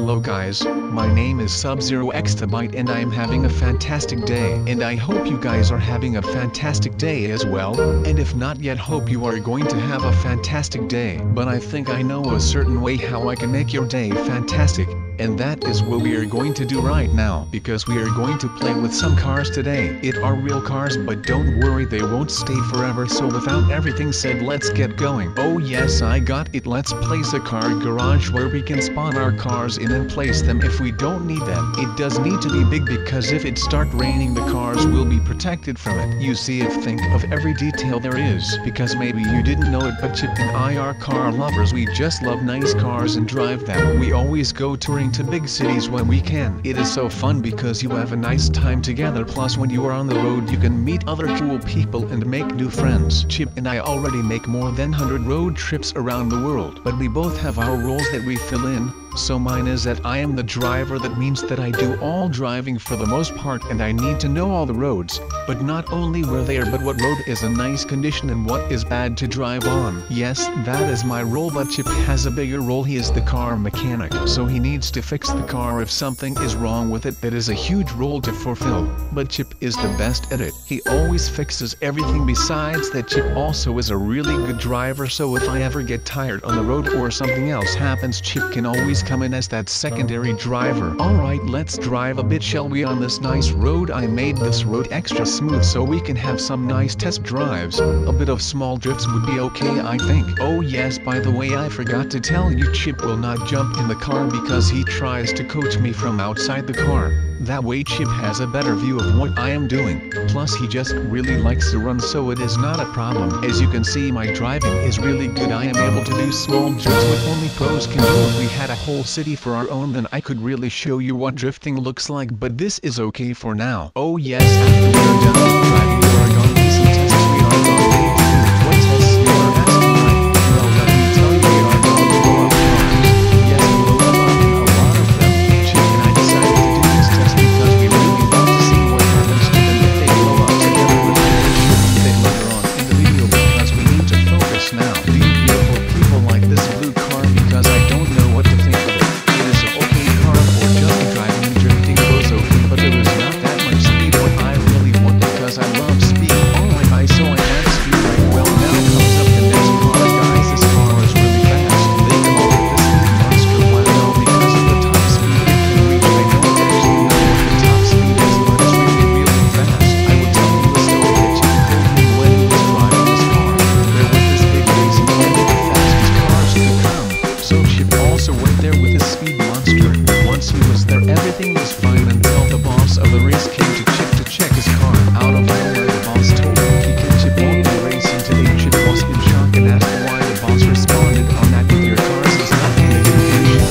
Hello guys, my name is Sub-Zero Exabyte and I am having a fantastic day. And I hope you guys are having a fantastic day as well. And if not yet, hope you are going to have a fantastic day. But I think I know a certain way how I can make your day fantastic. And that is what we are going to do right now, because we are going to play with some cars today. It are real cars, but don't worry, they won't stay forever. So without everything said, let's get going. Oh yes, I got it. Let's place a car garage where we can spawn our cars in and place them if we don't need them. It does need to be big because if it start raining, the cars will be protected from it. You see, think of every detail there is, because maybe you didn't know it, but Chip and I are car lovers. We just love nice cars and drive them. We always go touring to big cities when we can. It is so fun because you have a nice time together, plus when you are on the road you can meet other cool people and make new friends. Chip and I already make more than 100 road trips around the world, but we both have our roles that we fill in. So mine is that I am the driver. That means that I do all driving for the most part, and I need to know all the roads, but not only where they are, but what road is in nice condition and what is bad to drive on. Yes, that is my role, but Chip has a bigger role. He is the car mechanic, so he needs to fix the car if something is wrong with it. That is a huge role to fulfill, but Chip is the best at it. He always fixes everything. Besides that, Chip also is a really good driver, so if I ever get tired on the road or something else happens, Chip can always come in as that secondary driver. Alright, let's drive a bit, shall we, on this nice road? I made this road extra smooth so we can have some nice test drives. A bit of small drifts would be okay, I think. Oh yes, by the way, I forgot to tell you, Chip will not jump in the car because he tries to coach me from outside the car. That way Chip has a better view of what I am doing. Plus he just really likes to run, so it is not a problem. As you can see, my driving is really good. I am able to do small drifts what only pros can do. If we had a whole city for our own, then I could really show you what drifting looks like, but this is okay for now. Oh yes, after we are done with driving, we are going to do some tests. We are going to do what tests you are asking, right? Well, let me tell you, we are going to blow up cars. Yes, blow them up, a lot of them. Chip and I decided to do this test because we really want to see what happens to them if they blow up together. But I will show you that later on in the video because we need to focus now. Do you beautiful people like this blue car? Because I don't know what to think of it. It is an okay car for just driving and drifting, goes okay, but there is not that much speed. What I really want, because I love speed. Alright, so I have speed right. Well, now comes up the next car, guys. This car is really fast. They call it the speed monster. Why? Well, because of the top speed it can reach. I don't actually know what the top speed is, but it's really, really fast. I will tell you a story that Chip told me when he was driving this car. There was this big race and one of the fastest cars could come. So Chip also went there with his speed monster. Once he was there, everything was fine until the boss of the race came to Chip to check his car. Out of nowhere, the boss told him Chip won't be racing today. Chip was in shock and asked why. The boss responded, on that with your cars is nothing to do.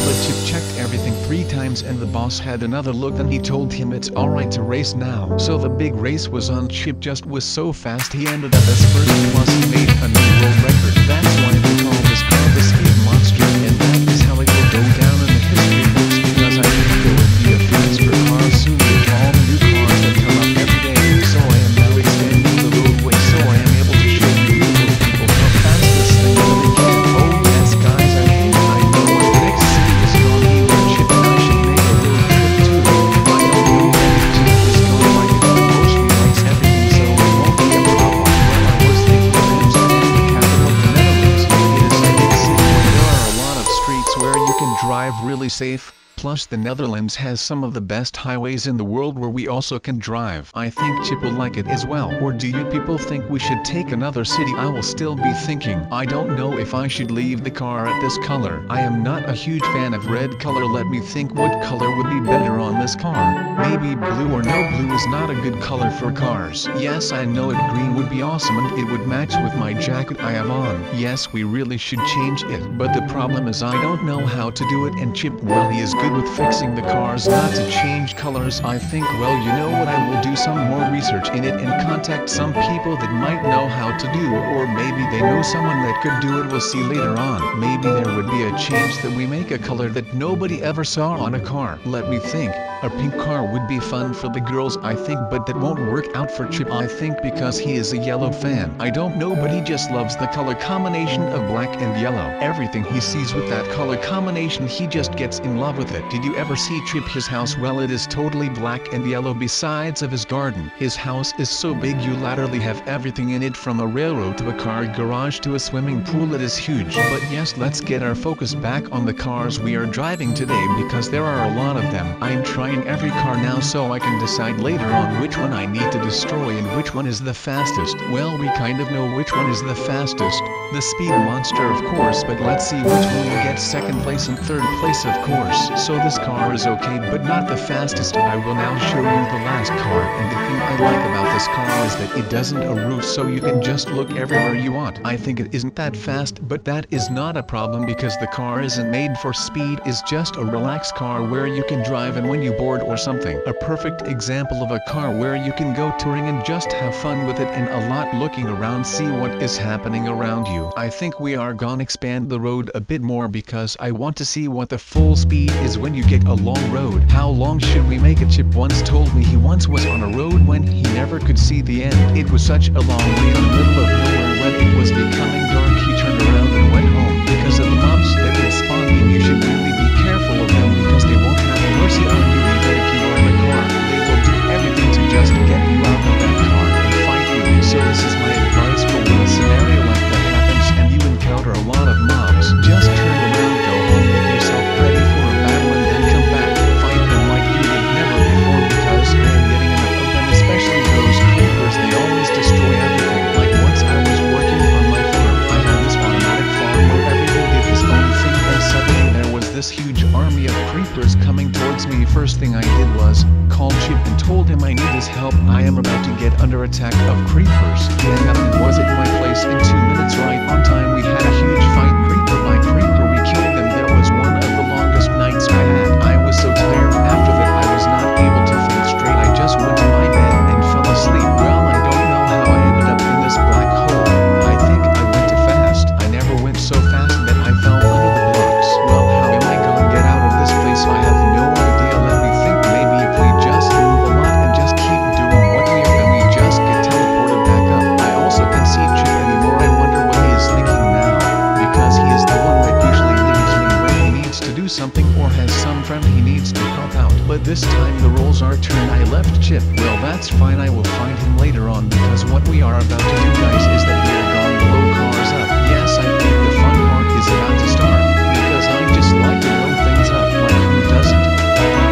But Chip checked everything 3 times and the boss had another look. Then he told him it's alright to race now. So the big race was on. Chip just was so fast he ended up as first, plus he made a new world record. That's why they call this car the speed monster, and that is how it will go down in the history books, because I think there will be a phase for cars soon with all the new cars that come up every day. So I am now extending the roadway so I am able to show you beautiful people how fast this thing really can. Oh yes guys, I think I know what the next city is going to be where Chip and I should make a road trip to. I don't know that Chip is going to like it, but mostly likes everything, so it won't be a problem. Well, I was thinking of Amsterdam, the capital of the Netherlands. It is a big city where there are a lot of streets where you can drive really safe. Plus the Netherlands has some of the best highways in the world where we also can drive. I think Chip will like it as well. Or do you people think we should take another city? I will still be thinking. I don't know if I should leave the car at this color. I am not a huge fan of red color. Let me think, what color would be better on this car? Maybe blue, or no, blue is not a good color for cars. Yes, I know it, green would be awesome and it would match with my jacket I have on. Yes, we really should change it, but the problem is I don't know how to do it, and Chip, well, he is good with fixing the cars not to change colors. I think, well, you know what, I will do some more research in it and contact some people that might know how to do, or maybe they know someone that could do it. We'll see later on. Maybe there would be a chance that we make a color that nobody ever saw on a car. Let me think. A pink car would be fun for the girls, I think, but that won't work out for Chip, I think, because he is a yellow fan. I don't know, but he just loves the color combination of black and yellow. Everything he sees with that color combination, he just gets in love with it. Did you ever see Chip his house? Well, it is totally black and yellow besides of his garden. His house is so big you literally have everything in it, from a railroad to a car garage to a swimming pool. It is huge. But yes, let's get our focus back on the cars we are driving today, because there are a lot of them. I am trying every car now so I can decide later on which one I need to destroy and which one is the fastest. Well, we kind of know which one is the fastest. The Speed Monster, of course, but let's see which one will get second place and third place, of course. So this car is okay, but not the fastest. I will now show you the last car, and the thing I like about this car is that it doesn't a roof, so you can just look everywhere you want. I think it isn't that fast, but that is not a problem because the car isn't made for speed. It's just a relaxed car where you can drive and when you bored or something. A perfect example of a car where you can go touring and just have fun with it, and a lot looking around, see what is happening around you. I think we are gonna expand the road a bit more because I want to see what the full speed is when you get a long road. How long should we make it? Chip once told me he once was on a road when he never could see the end. It was such a long way in the middle of nowhere. When it was becoming dark, he turned around and went home. Because of the mobs that would spawn in, you should really be careful of them because they won't have mercy on you even if you are in a car. They will do everything to just get you out of that car and fight you. So this is my advice for when a scenario like that happens and you encounter a lot of mobs. Just turn around, go home, make yourself ready for a battle, and then come back. Fight them like you did never before, because I am getting enough of them, especially those creepers. They always destroy everything. Like once I was working on my farm, I had this automatic farm where everything did its own thing, and suddenly there was this huge army of creepers coming towards me. First thing I did was call Chip and told him I need his help. I am about to get under attack of creepers. Then nothing was at my place in 2 minutes. Right on time, we had a huge fight. Creeper by creeper, we killed them. That was one of the longest nights I had. I was so tired after that I was not able to think straight. I just went to my bed and fell asleep. Well, I don't know how I ended up in this black hole. I think I went too fast. I never went so fast that I fell under the blocks. Well, how am I gonna get out of this place? I have no idea. Let me think. Maybe if we just move a lot and just keep doing what we are, and we just get teleported back up. I also can see Chip anymore. I wonder what he is thinking now, because he is the one that usually leaves me when he needs to do something or has some friend he needs to help out. But this time the roles are turned. I left Chip. Well, that's fine. I will find him later on, because what we are about to do, guys, is that we are going to blow cars up. Yes, I think the fun part is about to start, because I just like to blow things up. Like who doesn't?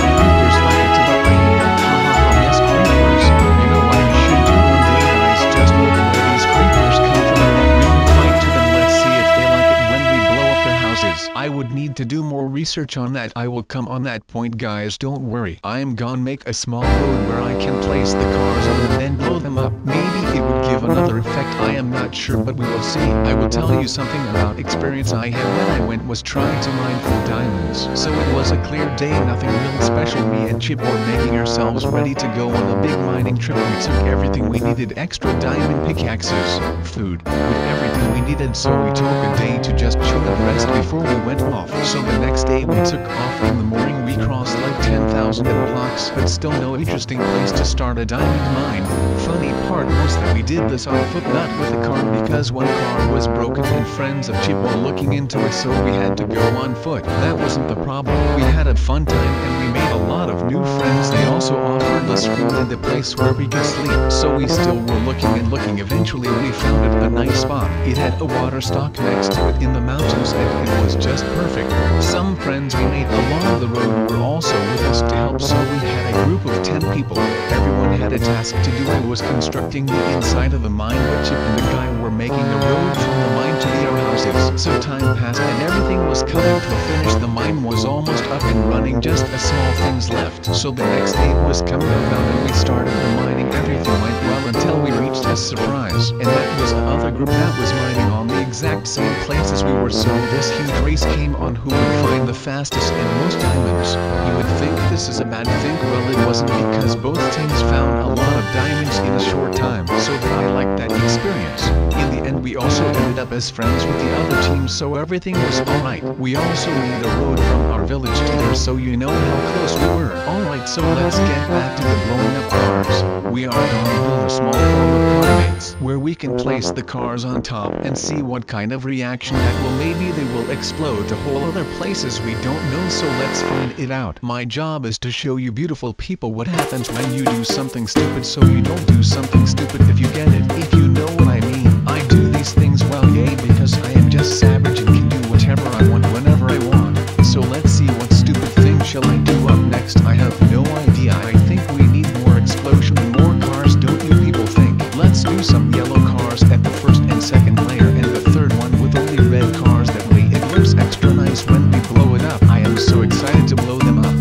Creepers like it to the I hate that. Haha, yes, creepers. You know what we should do one day, guys? Just look at where these creepers come from and then really fight to them. Let's see if they like it when we blow up their houses. I would need to do more research on that. I will come on that point, guys, don't worry. I am gonna make a small road where I can place the cars on and then blow them up. Maybe it would give another effect. I am not sure, but we will see. I will tell you something about experience I had when I went was trying to mine for diamonds. So it was a clear day, nothing real special. Me and Chip were making ourselves ready to go on a big mining trip. We took everything we needed: extra diamond pickaxes, food, with everything we needed. So we took a day to just chill and rest before we went off. So the next day we took off in the morning. We crossed like 10,000 blocks, but still no interesting place to start a diamond mine. Funny part was that we did this on foot, not with a car, because one car was broken and friends of Chip were looking into it, so we had to go on foot. That wasn't the problem. We had a fun time and we made a lot of new friends. They also offered us food and a place where we could sleep. So we still were looking and looking. Eventually we found a nice spot. It had a water stock next to it in the mountains and it was just perfect. Some friends we made along the road were also with us to help, so we had a group of 10 people. Everyone had a task to do. I was constructing the inside of the mine, but Chip and the guy were making a road from the mine to our houses. So time passed and everything was coming to a finish. The mine was almost up and running, just a small things left. So the next day was coming about and we started the mining. Everything went well until we reached a surprise, and that was another group that was mining on the exact same place as we were. So this huge race came on who would find the fastest and most diamonds. You would think this is a bad thing. Well, it wasn't, because both teams found a lot of diamonds in a short time. So I liked that experience. In the end, we also ended up as friends with the other team, so everything was alright. We also made a road from our village to there, so you know how close we were. Alright, so let's get back to the blowing up cars. we are going to build a small form of primates where we can place the cars on top and see what kind of reaction that will. Maybe they will explode to whole other places we don't know, so let's find it out. My job is to show you beautiful people what happens when you do something stupid, so you don't do something stupid, if you get it, if you know what I mean. I do these things well, yay, because I am just savage and can do whatever I want whenever I want. So let's see, what stupid thing shall I do up next? I have no idea. I think we need more explosion and more cars, don't you people think? Let's do some yellow cars at the first and second layer, and the third one with only red cars. That way it looks extra nice when we blow it up. I am so excited to blow them up.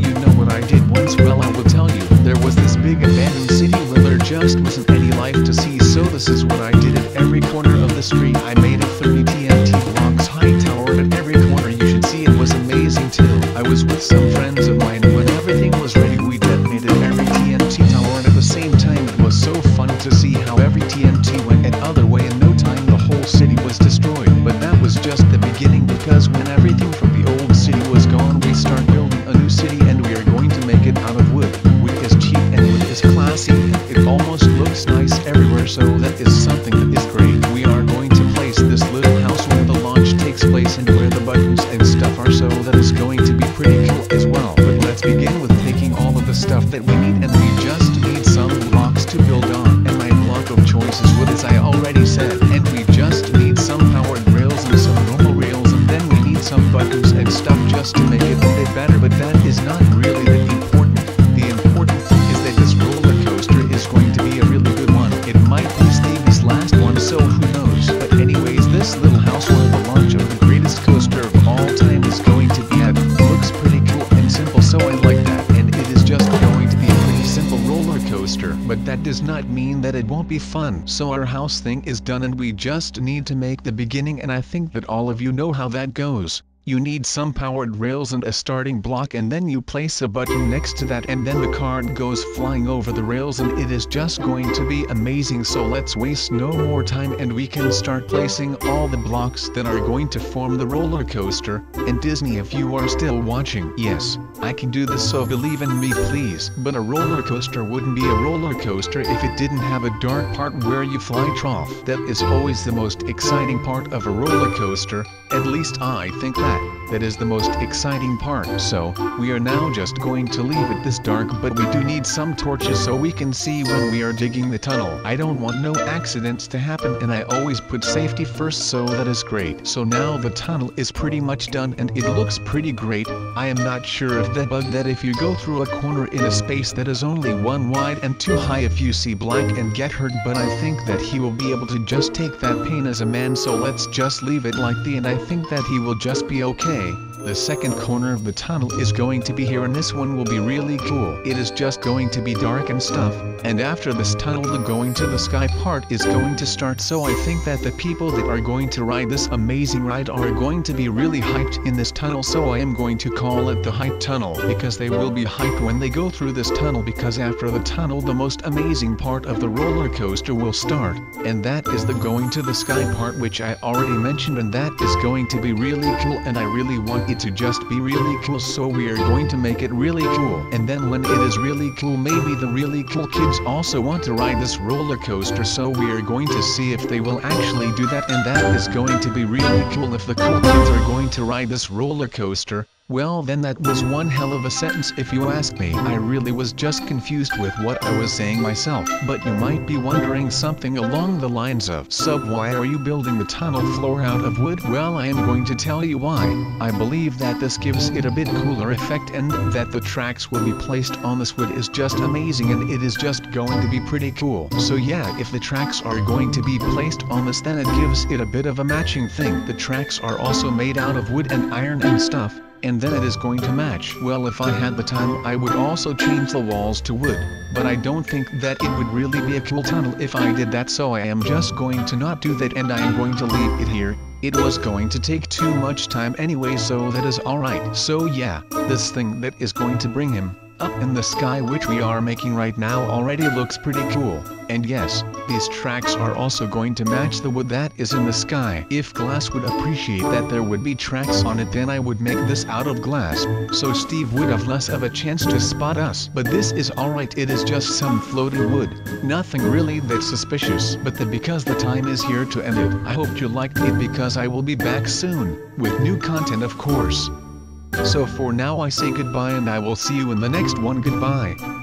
You know what I did once? Well, I will tell you. There was this big abandoned city where there just wasn't any life to see, so this is what I did. At every corner of the street I made a 30 TNT blocks high tower at every corner. You should see, it was amazing too. I was with some friends of mine, and when everything was ready we detonated every TNT tower, and at the same time it was so fun to see how every TNT went an other way. In no time the whole city was destroyed. But that was just the beginning, because when everything from the old city was gone we start building a new city, and we are going to make it out of wood. Wood is cheap and wood is classy, and it almost looks nice everywhere, so that is something that is great. We are going to place this little house where the launch takes place and where the buttons and stuff are, so that is going to be pretty cool as well. But let's begin with taking all of the stuff that we need, and we just need some blocks to build on, and my block of choice is wood, as I already said, and we just need some powered rails and some normal rails, and then we need some buttons and stuff just to make it a bit better. But that is not really the important. The important thing is that this roller coaster is going to be a really good one. It might be Stevie's last one, so who knows. But anyways, this little house where the launch of the greatest coaster of all time is going to be at looks pretty cool and simple, so I like that. And it is just going to be a pretty simple roller coaster, but that does not mean that it won't be fun. So our house thing is done, and we just need to make the beginning, and I think that all of you know how that goes. You need some powered rails and a starting block, and then you place a button next to that, and then the cart goes flying over the rails, and it is just going to be amazing. So let's waste no more time, and we can start placing all the blocks that are going to form the roller coaster. And Disney, if you are still watching, yes, I can do this, so believe in me please. But a roller coaster wouldn't be a roller coaster if it didn't have a dark part where you fly off. That is always the most exciting part of a roller coaster. At least I think that is the most exciting part. So we are now just going to leave it this dark, but we do need some torches so we can see when we are digging the tunnel. I don't want no accidents to happen, and I always put safety first, so that is great. So now the tunnel is pretty much done, and it looks pretty great. I am not sure if that bug that if you go through a corner in a space that is only 1 wide and 2 high, if you see black and get hurt, but I think that he will be able to just take that pain as a man, so let's just leave it like the, and I think that he will just be okay. The second corner of the tunnel is going to be here, and this one will be really cool. It is just going to be dark and stuff, and after this tunnel the going to the sky part is going to start. So I think that the people that are going to ride this amazing ride are going to be really hyped in this tunnel, so I am going to call it the hype tunnel, because they will be hyped when they go through this tunnel, because after the tunnel the most amazing part of the roller coaster will start, and that is the going to the sky part, which I already mentioned, and that is going to be really cool, and I really want it to just be really cool, so we are going to make it really cool. And then when it is really cool, maybe the really cool kids also want to ride this roller coaster, so we are going to see if they will actually do that, and that is going to be really cool if the cool kids are going to ride this roller coaster. Well, then that was one hell of a sentence if you ask me. I really was just confused with what I was saying myself. But you might be wondering something along the lines of, "Sub, why are you building the tunnel floor out of wood?" Well, I am going to tell you why. I believe that this gives it a bit cooler effect, and that the tracks will be placed on this wood is just amazing, and it is just going to be pretty cool. So yeah, if the tracks are going to be placed on this, then it gives it a bit of a matching thing. The tracks are also made out of wood and iron and stuff, and then it is going to match. Well, if I had the time I would also change the walls to wood, but I don't think that it would really be a cool tunnel if I did that, so I am just going to not do that, and I am going to leave it here. It was going to take too much time anyway, so that is alright. So yeah, this thing that is going to bring him up in the sky which we are making right now already looks pretty cool. And yes, these tracks are also going to match the wood that is in the sky. If glass would appreciate that there would be tracks on it, then I would make this out of glass, so Steve would have less of a chance to spot us. But this is alright, it is just some floating wood, nothing really that suspicious. But because the time is here to end it, I hope you liked it because I will be back soon, with new content of course. So for now I say goodbye and I will see you in the next one. Goodbye.